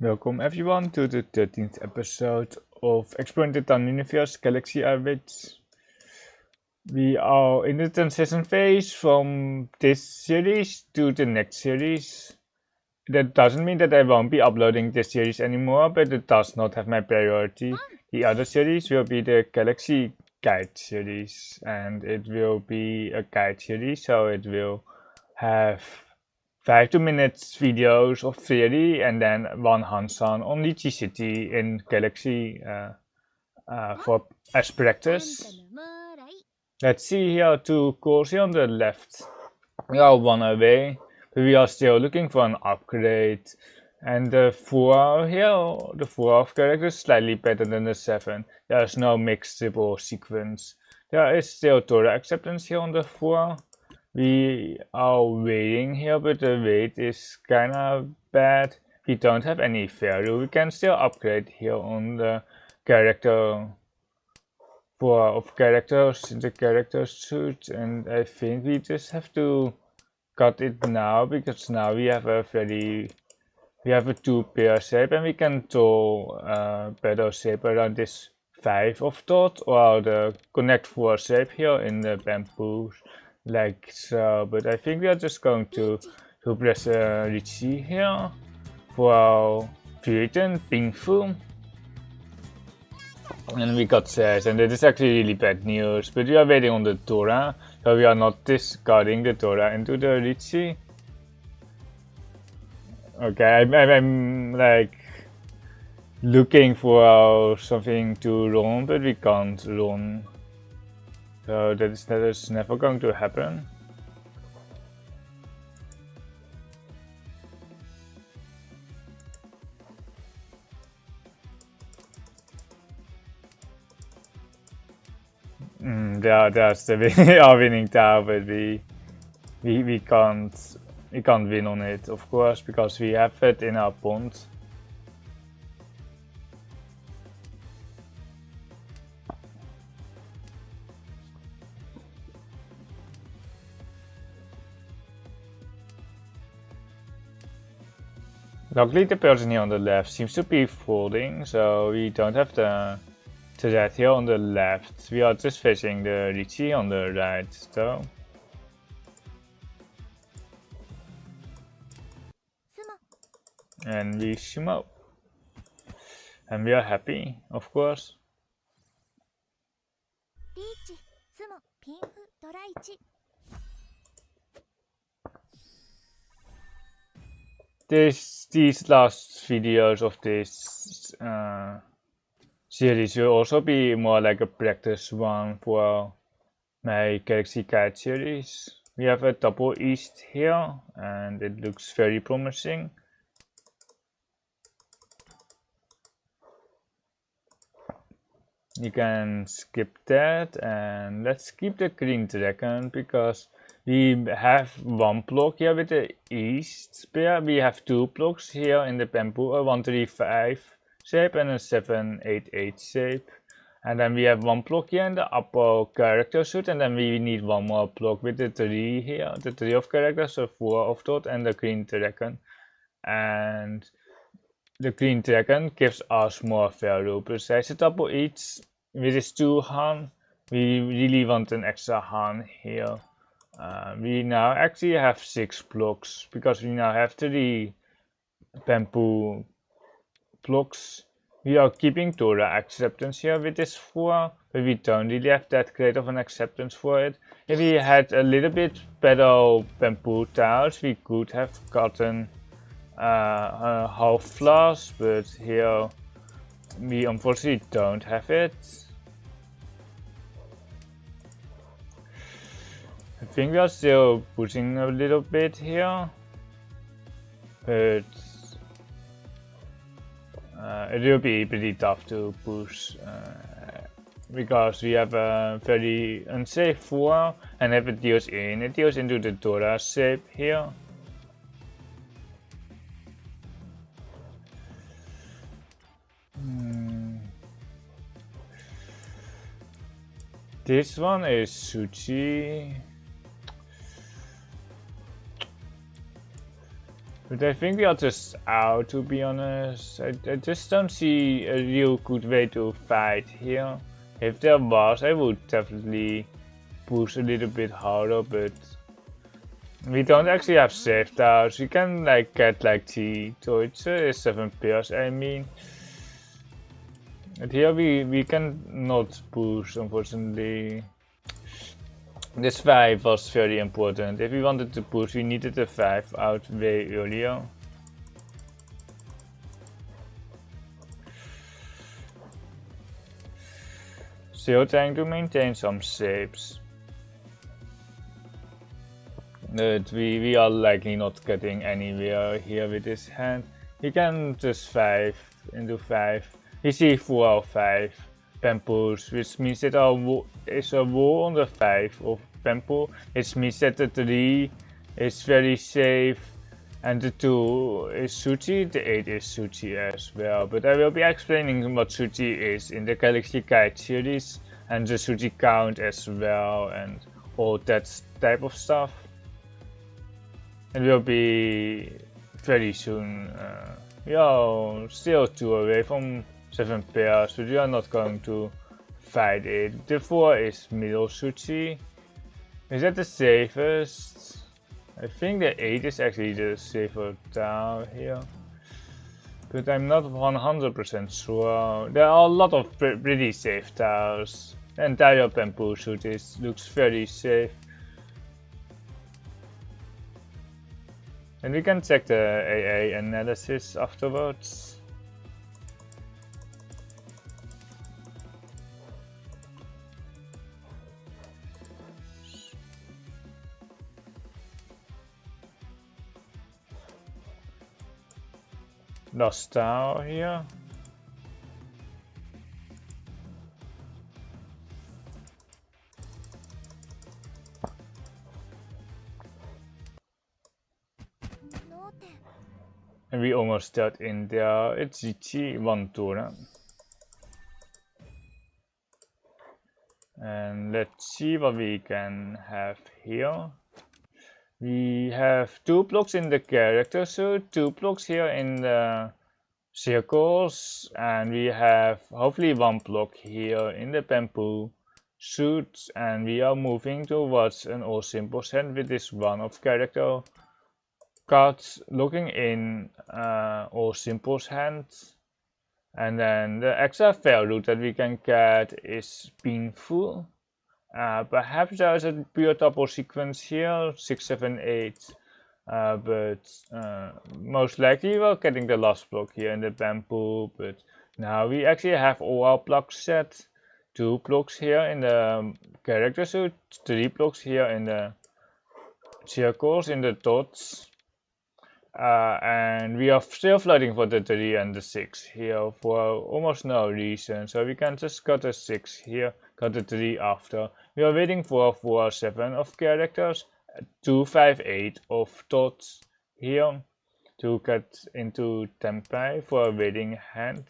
Welcome everyone to the 13th episode of Exploring the Town Universe Galaxy Airways. We are in the transition phase from this series to the next series. That doesn't mean that I won't be uploading this series anymore, but it does not have my priority. The other series will be the Galaxy Guide series, and it will be a guide series, so it will have 5 2 minutes videos of theory and then one Hanchan on Riichi City in Galaxy for as practice. Let's see here to course here on the left. We are one away, but we are still looking for an upgrade. And the 4 here, the 4 of characters is slightly better than the 7. There's no mixed triple sequence. There is still Torah acceptance here on the 4. We are waiting here, but the wait is kinda bad. We don't have any value. We can still upgrade here on the character 4 of characters in the character suit, and I think we just have to cut it now because now we have a 2-pair shape and we can draw a better shape around this 5 of dot or the connect 4 shape here in the bamboo like so, but I think we are just going to press Riichi here for our Furiten ping fu. And we got says, and it is actually really bad news, but we are waiting on the Torah, so we are not discarding the Torah into the Riichi. Okay, I'm like looking for something to run, but we can't run. So that is never going to happen. That's the our winning tower, but we can't win on it, of course, because we have it in our pond. Luckily the person here on the left seems to be folding, so we don't have the threat here on the left. We are just facing the Riichi on the right though. And we sumo. And we are happy, of course. These last videos of this series will also be more like a practice one for my Galaxy Guide series. We have a double east here and it looks very promising. You can skip that and let's keep the green dragon because we have one block here with the east pair. We have 2 blocks here in the bamboo, a 135 shape and a 788 shape. And then we have 1 block here in the upper character suit, and then we need 1 more block with the 3 here, the 3 of characters, so 4 of dot and the green dragon. And the green dragon gives us more value. Besides the double each with this 2 Han, we really want an extra Han here. We now actually have 6 blocks because we now have 3 bamboo blocks. We are keeping Torah acceptance here with this 4, but we don't really have that great of an acceptance for it. If we had a little bit better bamboo tiles, we could have gotten a half flash, but here we unfortunately don't have it. I think we are still pushing a little bit here, but it will be pretty tough to push because we have a very unsafe 4 and if it deals into the Torah shape here. This one is Suchi. But I think we are just out, to be honest. I just don't see a real good way to fight here. If there was, I would definitely push a little bit harder, but we don't actually have safe towers. We can like get like the Deutsche 7 pairs, I mean. But here we can not push, unfortunately. This 5 was very important. If we wanted to push, we needed the 5 out way earlier. Still trying to maintain some shapes. But we are likely not getting anywhere here with this hand. He can just 5 into 5. We see 4 or 5 Pampus, which means that our is a wall on the 5 of Pampu, which means that the 3 is very safe and the 2 is Suchi, the 8 is Suchi as well. But I will be explaining what Suchi is in the Galaxy Guide series and the Suchi count as well and all that type of stuff. It will be very soon. We are still 2 away from 7 pairs, but we are not going to fight it. The 4 is middle Suchi. Is that the safest? I think the 8 is actually the safer down here. But I'm not 100% sure. There are a lot of pretty safe towers. The entire bamboo suit looks very safe. And we can check the AA analysis afterwards. Lost tower here. And we almost got in there. It's Riichi, 1 turn. And let's see what we can have here. We have 2 blocks in the character suit, 2 blocks here in the circles, and we have hopefully 1 block here in the bamboo suit, and we are moving towards an all symbols hand with this one of character cards looking in all symbols hands. And then the extra value that we can get is painful. Perhaps there's a pure double sequence here, 6, 7, 8. But most likely we're getting the last block here in the bamboo. But now we actually have all our blocks set. 2 blocks here in the character suit, 3 blocks here in the circles, in the dots. And we are still flooding for the 3 and the 6 here for almost no reason. So we can just got the 6 here, got the 3 after. We are waiting for 4, 7 of characters, 2, 5, 8 of dots here to get into Tempai for a waiting hand.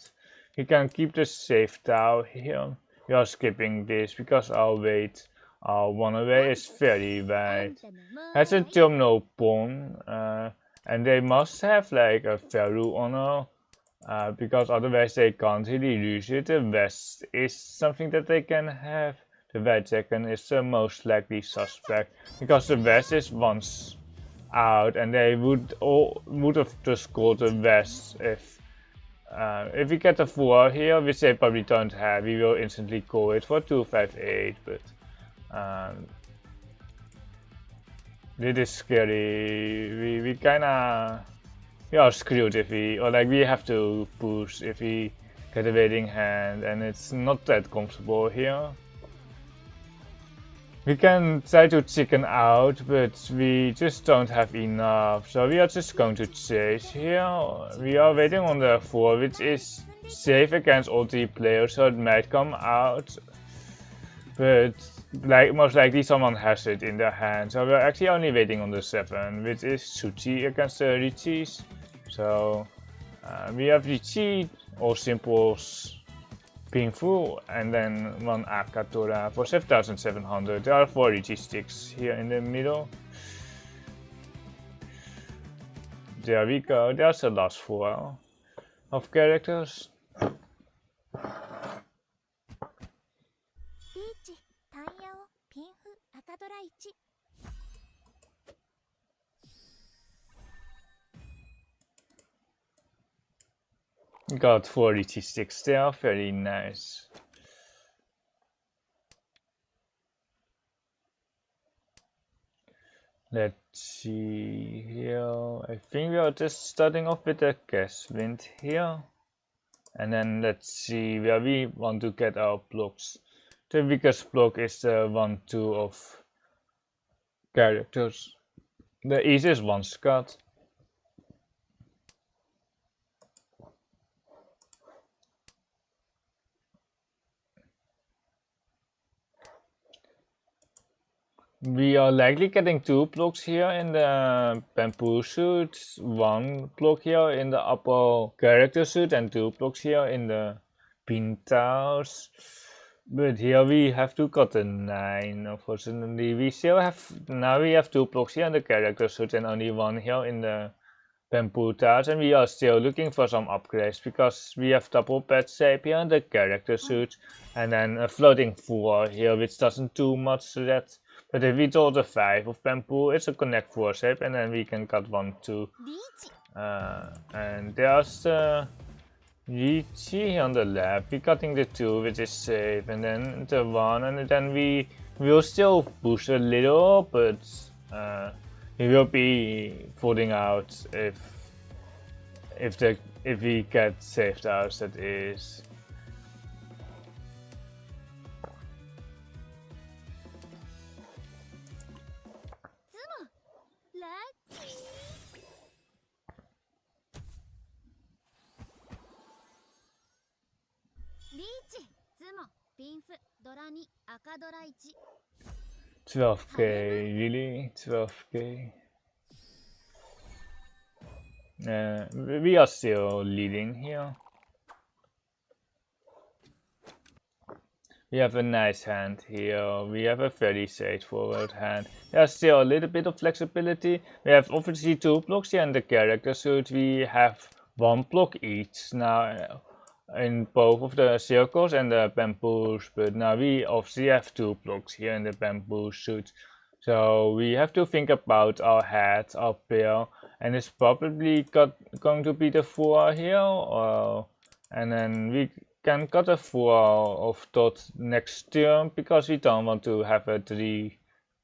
We can keep the safe tower here. We are skipping this because our wait, our 1 away is very wide. Has a terminal pawn. And they must have like a value honor, because otherwise they can't really lose it. The west is something that they can have. The white second is the most likely suspect, because the west is once out, and they would have just called the west if we get a 4 here, which they probably don't have. We will instantly call it for 2, 5, 8, but it is scary. We kinda are screwed if we have to push if we get a waiting hand, and it's not that comfortable here. We can try to chicken out, but we just don't have enough, so we are just going to chase here. We are waiting on the 4, which is safe against all 3 players, so it might come out, but most likely someone has it in their hand. So we're actually only waiting on the 7, which is Suchi against the Riichis. So we have Riichi, all simples, painful, and then 1 Akatora for 7,700. There are 4 Riichi sticks here in the middle. There we go, there's the last 4 of characters. Got 46 there, very nice. Let's see here. I think we are just starting off with the gas wind here. And then let's see where we want to get our blocks. The weakest block is the 1-2 of characters. The easiest one's got. We are likely getting 2 blocks here in the bamboo suit, 1 block here in the upper character suit, and 2 blocks here in the pintars. But here we have to cut a 9, unfortunately. We still have, now we have 2 blocks here in the character suit and only 1 here in the bamboo tars, and we are still looking for some upgrades because we have double bed shape here in the character suit and then a floating 4 here, which doesn't do much to that. But if we draw the 5 of bamboo, it's a connect 4 shape, and then we can cut 1, 2. And there's the Riichi on the left. We're cutting the 2, which is safe, and then the 1, and then we will still push a little, but we will be falling out if we get saved out, that is. Riichi, ピンフ、ドラ2、赤ドラ1。12k, really? 12k? We are still leading here. We have a nice hand here. We have a very straightforward hand. There's still a little bit of flexibility. We have obviously 2 blocks here in the character suit. We have 1 block each now in both of the circles and the bamboos, but now we obviously have 2 blocks here in the bamboo suit. So we have to think about our head up here, and it's probably going to be the 4 here, and then we can cut a 4 of dot next turn because we don't want to have a 3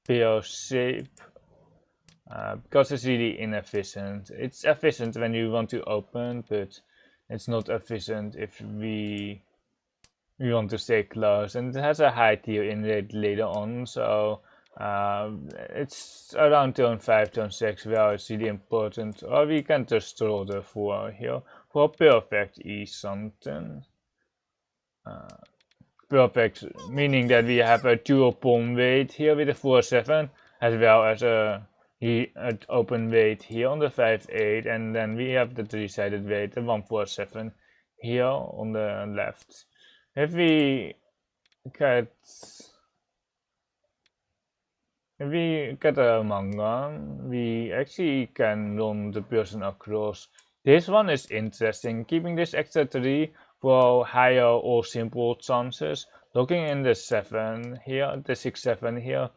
pair shape. Because it's really inefficient. It's efficient when you want to open, but it's not efficient if we want to stay close. And it has a high tier in it later on, so it's around turn 5, turn 6 where it's really important. Or we can just draw the 4 here for perfect ease something. Perfect, meaning that we have a dual pawn weight here with a 4-7, as well as an open weight here on the 5-8, and then we have the 3-sided weight, the 1-4-7 here on the left. If we get a manga, we actually can run the person across. This one is interesting, keeping this extra 3 for higher or simple chances. Looking in the 7 here, the 6-7 here,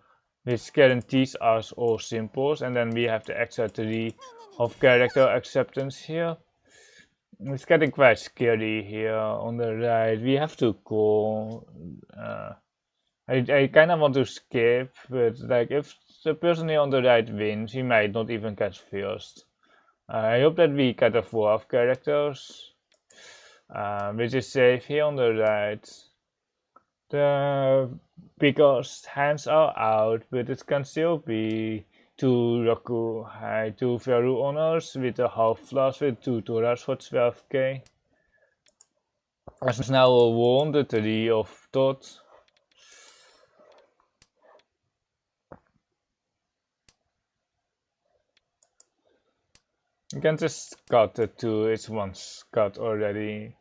which guarantees us all simples, and then we have the extra 3 of character acceptance here. It's getting quite scary here on the right. We have to go. I kind of want to skip, but like if the person here on the right wins, he might not even get first. I hope that we get a 4 of characters, which is safe here on the right. The biggest hands are out, but it can still be 2 Rakuhai, 2 Feru Honors with a half flash with 2 Toras for 12k. There's now a 1, the 3 of dot. You can just cut the 2, it's once cut already.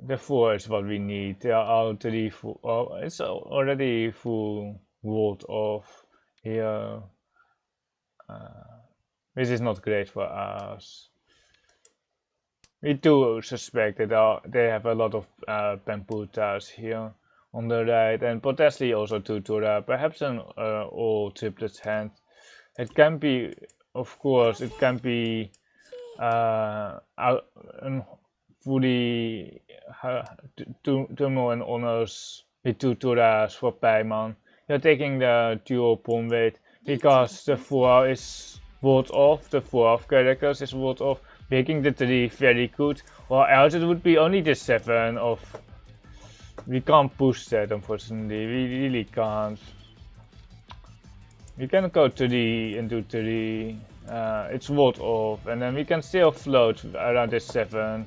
The 4 is what we need. There are all 3 full. Oh, it's already full walled off here. which is not great for us. We do suspect that they have a lot of bamboo towers here on the right, and potentially also tutura, perhaps an all triplet hand. It can be, of course, it can be fully Tumo and honors with tuturas for Paimon. You're taking the dual pawn weight because the 4 is walled off, the 4 of characters is walled off, making the 3 very good, or else it would be only the 7 of... We can't push that, unfortunately, we really can't. We can go 3 and do 3, it's walled off, and then we can still float around the 7.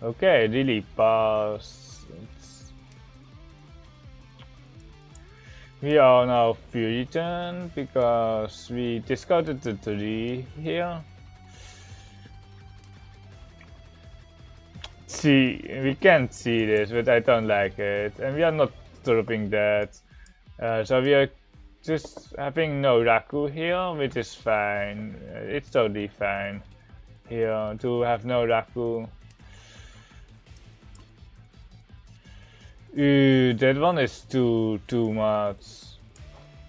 Okay, really pass. We are now Furiten because we discarded the 3 here. See, we can't see this, but I don't like it, and we are not dropping that. So we are just having no Raku here, which is fine. It's totally fine here to have no Raku. That one is too much.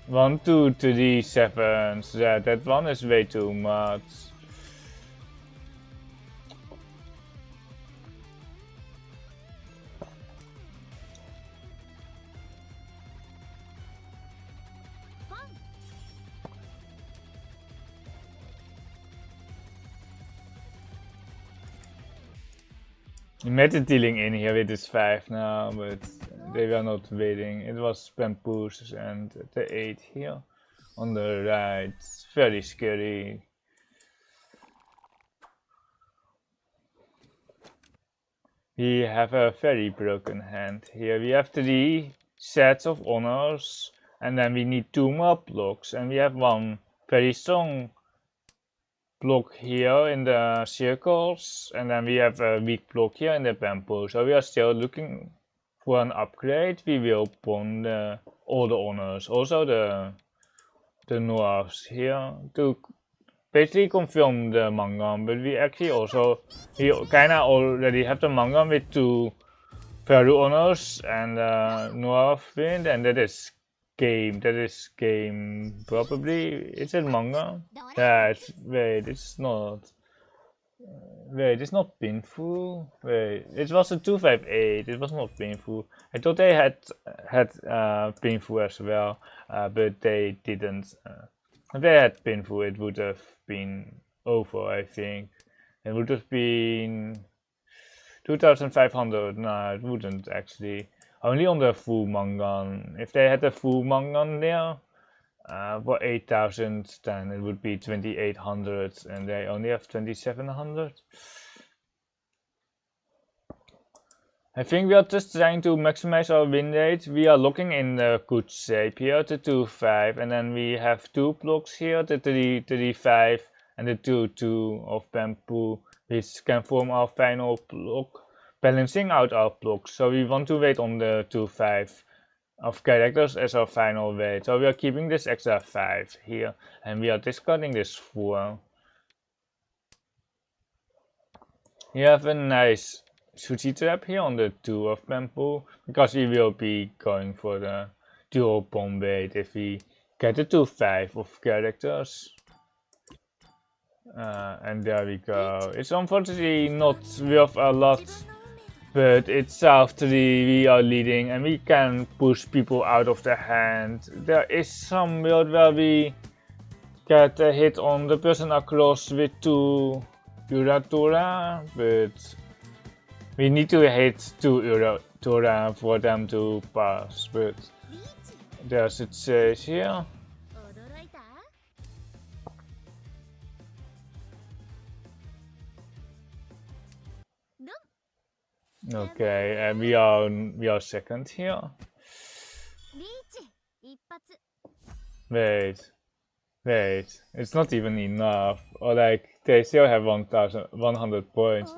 1, 2, 3, 7s. Yeah, that one is way too much. We made the dealing in here with this 5 now, but they were not waiting. It was bamboos and the 8 here on the right. Very scary. We have a very broken hand here. We have 3 sets of honors, and then we need 2 more blocks, and we have 1 very strong block here in the circles, and then we have a weak block here in the bamboo. So we are still looking for an upgrade. We will pawn all the honors, also the Noahs here, to basically confirm the Mangam, but we actually also kinda already have the Mangam with 2 Peru honors and Noah wind, and that is game probably. Is it manga? Yeah, wait, it's not. Wait, it's not painful. Wait, it was a 258. It was not painful. I thought they had painful as well, but they didn't. If they had painful, it would have been over. I think it would have been 2,500. No, it wouldn't actually. Only on the full Mangan. If they had a full Mangan there for 8,000, then it would be 2,800, and they only have 2,700. I think we are just trying to maximize our win rate. We are looking in a good shape here, the 2-5, and then we have 2 blocks here, the 3-5 and the 2-2 of bamboo, which can form our final block, balancing out our blocks. So we want to wait on the 2-5 of characters as our final weight. So we are keeping this extra 5 here, and we are discarding this 4. You have a nice sushi trap here on the 2 of bamboo, because we will be going for the dual pawn weight if we get the 2-5 of characters. And there we go. It's unfortunately not worth a lot, but it's after we are leading and we can push people out of the hand. There is some build where we get a hit on the person across with 2 Uratura, but we need to hit 2 Uratura for them to pass, but there's it says here. Okay, and we are second here. Wait, it's not even enough. Or like they still have 1,100 points.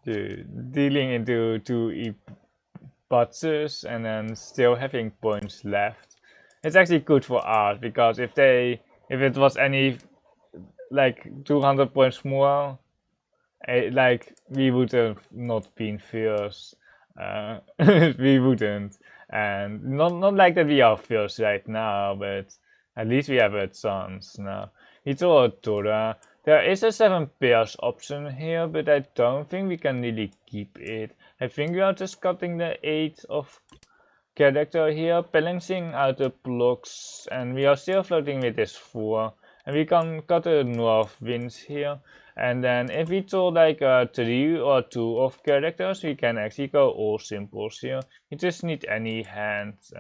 Dude, dealing into 2 Ibatsus and then still having points left. It's actually good for us because if it was any like 200 points more, like we would have not been first. We wouldn't, and not like that we are first right now, but at least we have a chance now. We draw a Dora. There is a 7 pairs option here, but I don't think we can really keep it. I think we are just cutting the 8 of character here, balancing out the blocks, and we are still floating with this 4. And we can cut the north winds here. And then if we draw like 3 or 2 of characters, we can actually go all symbols here. We just need any hands.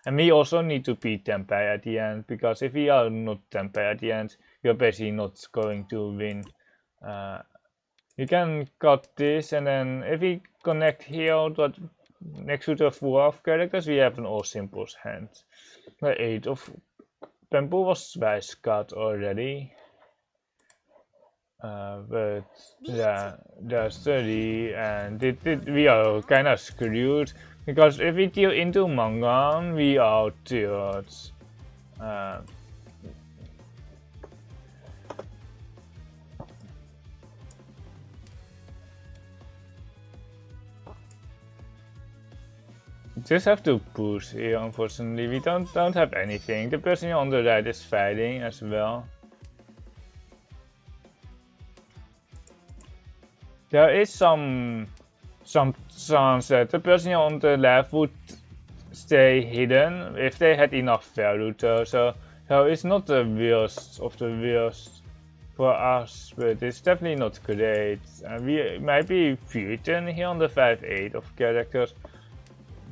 And we also need to be Tempai at the end, because if we are not Tempai at the end, we are basically not going to win. You can cut this, and then if we connect here, next to the 4 of characters, we have an all symbols hand. The 8 of bamboo was twice cut already. But yeah, there's 30, and we are kind of screwed, because if we deal into Mangan, we are third. Just have to push here, unfortunately. We don't have anything. The person on the right is fighting as well. There is some chance that the person on the left would stay hidden if they had enough value, so it's not the worst of the worst for us, but it's definitely not great. We might be Furiten here on the 5-8 of characters,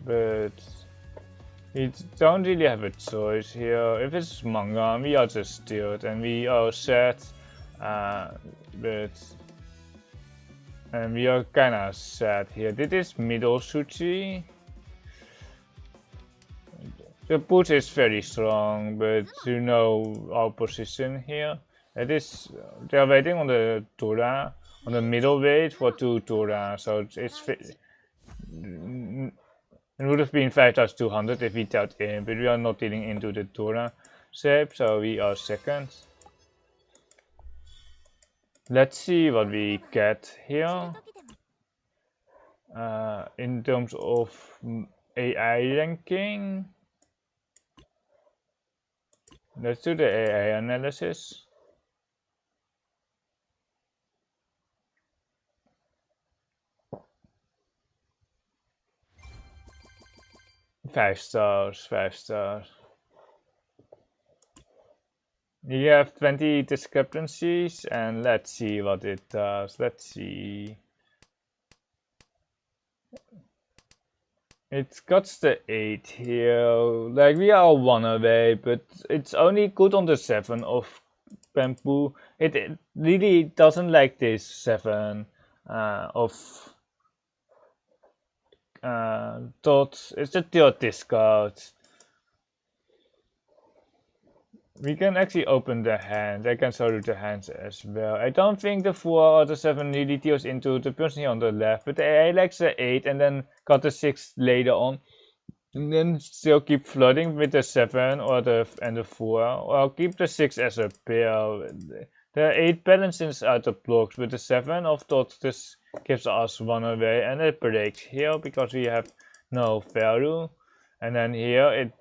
but we don't really have a choice here. If it's manga, we are just steered and we are sad, and we are kinda sad here. This is middle Suchi. The push is very strong, but you know our position here. It is, they are waiting on the Tora, on the middle weight for 2 Tora, so it would have been 5,200 if we dealt in, but we are not dealing into the Tora shape, so we are second. Let's see what we get here. In terms of AI ranking, let's do the AI analysis. Five stars. You have 20 discrepancies, and let's see what it does. Let's see. It got the 8 here. Like, we are 1 away, but it's only good on the 7 of bamboo. It really doesn't like this 7 of dots. It's a third discard. We can actually open the hand. I can show you the hands as well. I don't think the 4 or the 7 really deals into the person here on the left, but I like the 8 and then got the 6 later on. And then still keep flooding with the 7 or the 4, or keep the 6 as a pair. The 8 balances out the blocks, but the 7 of dots just gives us 1 away, and it breaks here because we have no value. And then here it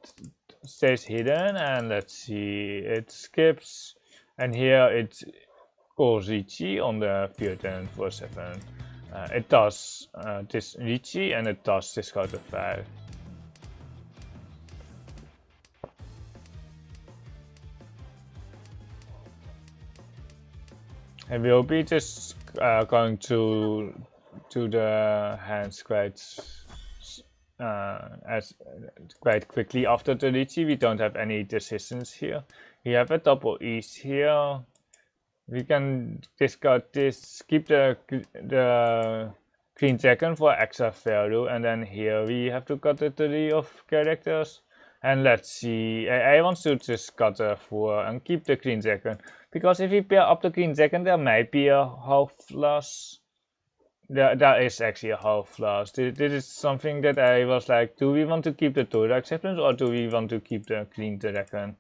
stays hidden, and let's see, it skips, and here it goes Riichi on the Furiten for 7. It does this Riichi, and it does discard the 5. And we'll be just going to the hands quite quickly after the Riichi. We don't have any decisions here. We have a double east here. We can discard this, keep the Queen Dragon for extra value, and then here we have to cut the 3 of characters. And let's see, I want to just cut the 4 and keep the Queen Dragon, because if we pair up the Queen Dragon, there might be a half loss. That is actually a half flash. This is something that I was like, do we want to keep the total acceptance or do we want to keep the clean dragon?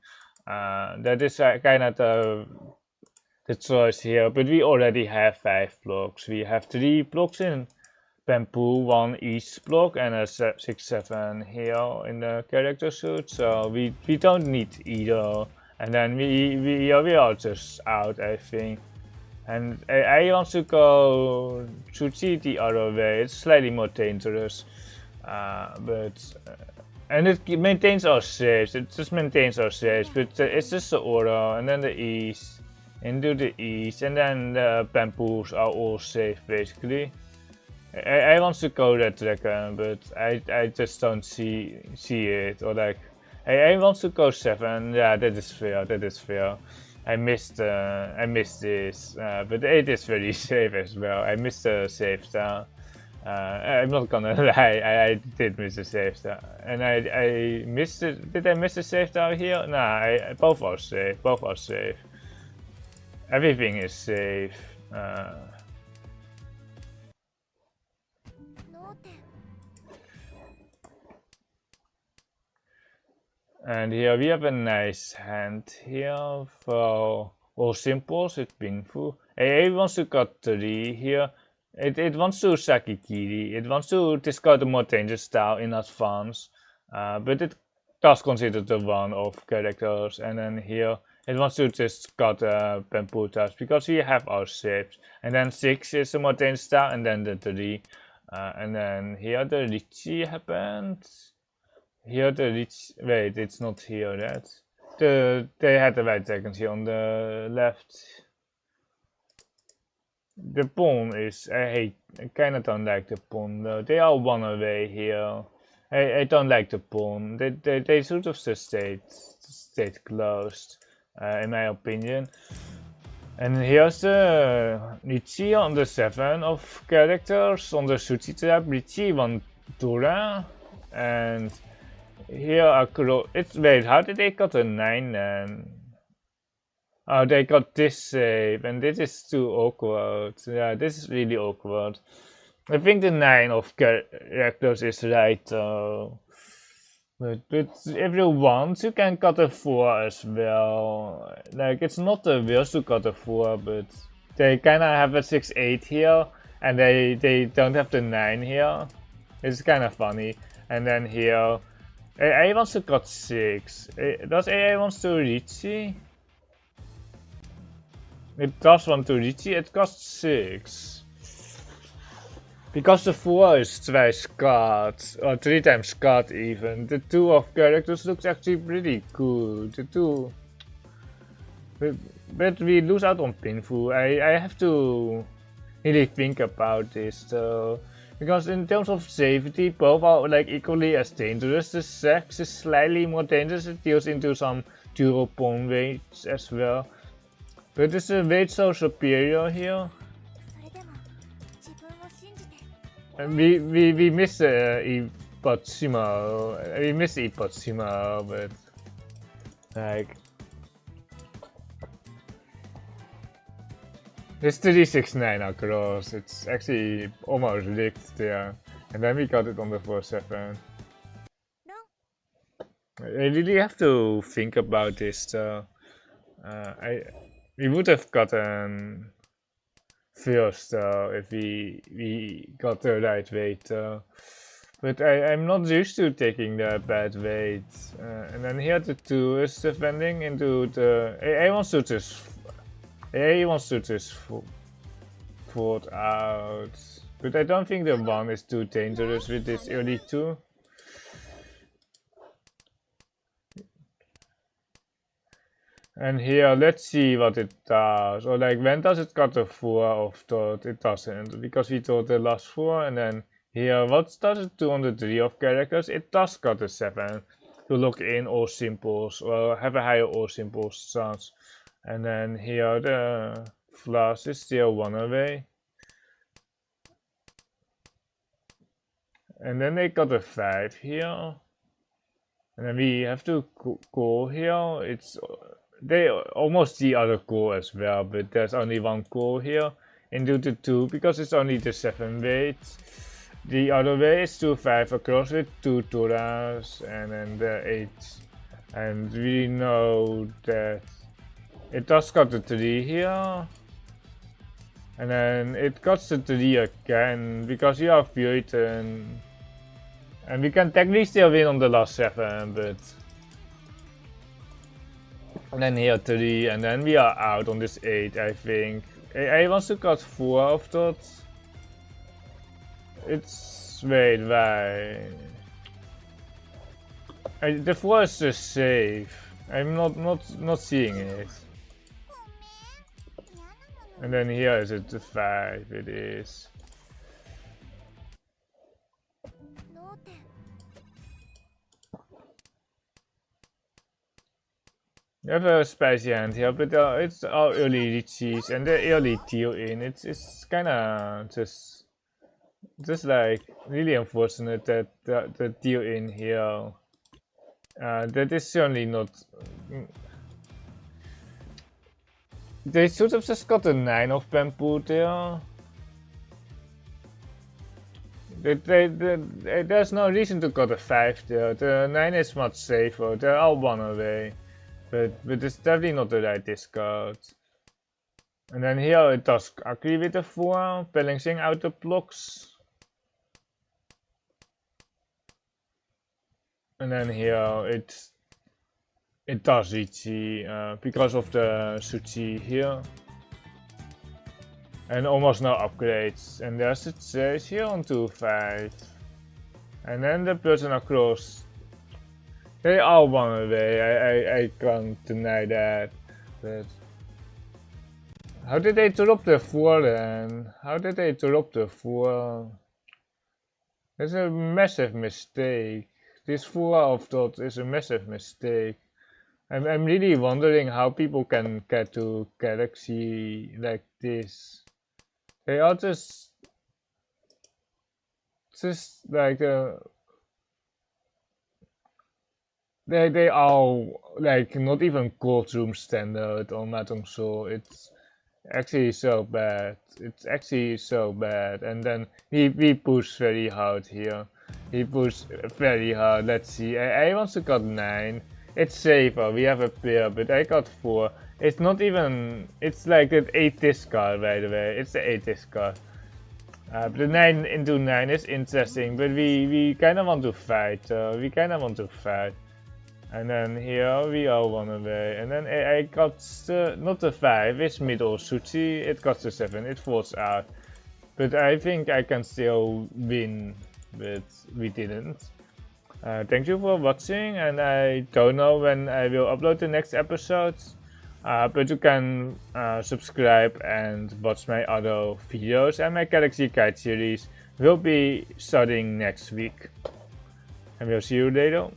That is kind of the choice here, but we already have 5 blocks. We have 3 blocks in bamboo, 1 each block, and a 6-7 here in the character suit, so we don't need either. And then we are just out, I think. And I want to go Tsuchi the other way. It's slightly more dangerous, and it maintains our saves. It just maintains our saves, but it's just the order, and then the east, into the east, and then the bamboos are all safe basically. I want to go that dragon, but I just don't see it, or like I want to go 7. Yeah, that is fair. That is fair. I missed this, but 8 is very safe as well. I missed the save star. I'm not gonna lie, I did miss the save star, and I missed it. Did I miss the save star here? Nah, both are safe. Both are safe. Everything is safe. And here we have a nice hand here for all simples with Pinfu. It wants to cut 3 here. It wants to Sakikiri. It wants to discard the more dangerous style in advance. But it does consider the 1 of characters. And then here it wants to just cut bamboo types because we have our shapes. And then 6 is the more dangerous style, and then the 3. And then here the Riichi happened. Here the Riichi, wait, it's not here yet. They had the white dragons here on the left. The pawn is, I kinda don't like the pawn though. They are 1 away here. I don't like the pawn. They should have just stayed closed, in my opinion. And here's the Riichi on the 7 of characters. On the Suchi trap, Riichi 1 Dura, and here wait, how did they got a 9 then? Oh, they got this save, and this is too awkward. Yeah, this is really awkward. I think the 9 of characters is right though. But if you want, you can cut a 4 as well. Like, it's not the worst to cut a 4, but they kinda have a 6-8 here, and they don't have the 9 here. It's kinda funny. And then here, AA wants to cut 6. Does AA wants to Riichi? It does want to Riichi, it costs 6. Because the 4 is twice cut, or 3 times cut even. The 2 of characters looks actually pretty good. The 2. But we lose out on Pinfu. I have to really think about this though. Because in terms of safety, both are like equally as dangerous. The sex is slightly more dangerous. It deals into some dual pawn weights as well. But is the weight so superior here? And we miss Ipotsimo. We miss Ipotsimo, but like it's 369 across. It's actually almost rigged there, and then we got it on the 4-7. I really have to think about this though. We would have gotten first if we got the right weight. But I'm not used to taking the bad weight. And then here the 2 is defending into the. I wants to just. He wants to just fought out. But I don't think the 1 is too dangerous with this early 2. And here, let's see what it does. Or like, when does it got the 4 of thought? It doesn't, because we thought the last 4. And then here, what does it do on the 3 of characters? It does got the 7 to lock in all simples, or have a higher all simples chance. And then here, the flash is still 1 away. And then they got a 5 here. And then we have to go here. It's they almost the other goal as well, but there's only 1 goal here. into the 2 because it's only the 7 weight. The other way is 2-5 across with 2 Toras and then the 8. And we know that it does got the 3 here. And then it got the 3 again because you have Furiten. And we can technically still win on the last 7, but... And then here 3, and then we are out on this 8, I think. I wants to cut 4 of that. It's... wait, why? The 4 is just safe. I'm not seeing it. And then here is it the 5, it is. You have a spicy hand here, but it's all early Riichis and the early deal in. It's kinda just like really unfortunate that the deal in here. That is certainly not. They should have just got a 9 of bamboo there. There's no reason to got a 5 there. The 9 is much safer. They're all 1 away. But it's definitely not the right discard. And then here it does agree with the 4, balancing out the blocks. And then here it does Riichi because of the Suchi here. And almost no upgrades. And there's a chase here on 2-5. And then the person across. They all 1 away, I can't deny that. But how did they drop the 4 then? How did they drop the 4? That's a massive mistake. This 4 of that is a massive mistake. I'm really wondering how people can get to Galaxy like this. They are just like they are like not even courtroom standard on Matongso. It's actually so bad. It's actually so bad. And then he pushed very hard here. He pushed very hard. Let's see. I also got 9. It's safer. We have a pair, but I got 4. It's not even. It's like an 8 discard, by the way. It's the 8 discard. But the 9 into 9 is interesting, but we kind of want to fight. We kind of want to fight. And then here we are 1 away. And then I got not the 5, it's middle Suchi. It got the 7, it falls out. But I think I can still win, but we didn't. Thank you for watching, and I don't know when I will upload the next episode. But you can subscribe and watch my other videos, and my Galaxy Guide series will be starting next week. And we'll see you later.